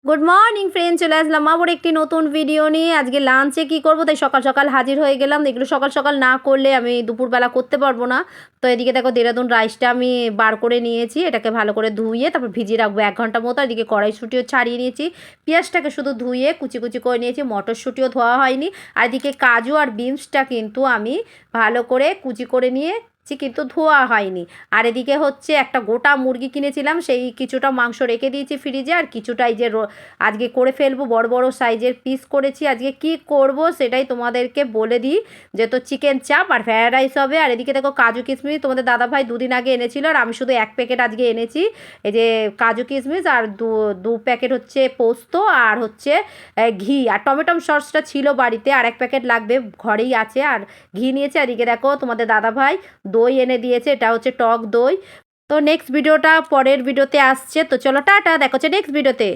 Good morning friend, চলে আসলাম আবার একটি নতুন ভিডিও নিয়ে। আজকে লাঞ্চে কি করব তাই সকাল সকাল হাজির হয়ে গেলাম। এগুলো সকাল সকাল না করলে আমি দুপুরবেলা করতে পারবো না। তো এদিকে দেখো দেরাদুন রাইসটা আমি বার করে নিয়েছি, এটাকে ভালো করে ধুয়ে তারপর ভিজিয়ে রাখবো 1 ঘন্টা মতো। এদিকে কড়াইশুঁটিও ছাড়িয়ে নিয়েছি, পেঁয়াজটাকে শুধু ধুয়ে কুচি কুচি করে নিয়েছি, মটরশুঁটিও ধোয়া হয়নি। আর এদিকে কাজু আর বিনসটা কিন্তু আমি ভালো করে কুচি করে নিয়ে কিন্তু ধোয়া হয়নি। আর এদিকে হচ্ছে একটা গোটা মুরগি কিনেছিলাম, সেই কিছুটা মাংস রেখে দিয়েছি ফ্রিজে, আর কিছুটা এই যে আজকে করে ফেলবো, বড় বড় সাইজের পিস করেছি। আজকে কি করব সেটাই তোমাদেরকে বলে দিই, যেহেতু চিকেন চাপ আর ফ্রায়েড রাইস হবে। আর এদিকে দেখো কাজু কিশমিশ তোমাদের দাদাভাই দুদিন আগে এনেছিল, আর আমি শুধু 1 প্যাকেট আজকে এনেছি। এই যে কাজু কিশমিশ আর দু প্যাকেট হচ্ছে পোস্ত, আর হচ্ছে ঘি, আর টমেটো সসটা ছিল বাড়িতে, আর 1 প্যাকেট লাগবে, ঘরেই আছে। আর ঘি নিয়েছে। আর এদিকে দেখো তোমাদের দাদাভাই দই এনে দিয়েছে, এটা হচ্ছে টক দই। তো নেক্সট ভিডিওটা পরের ভিডিওতে আসছে। তো চলো টাটা, দেখা হচ্ছে নেক্সট ভিডিওতে।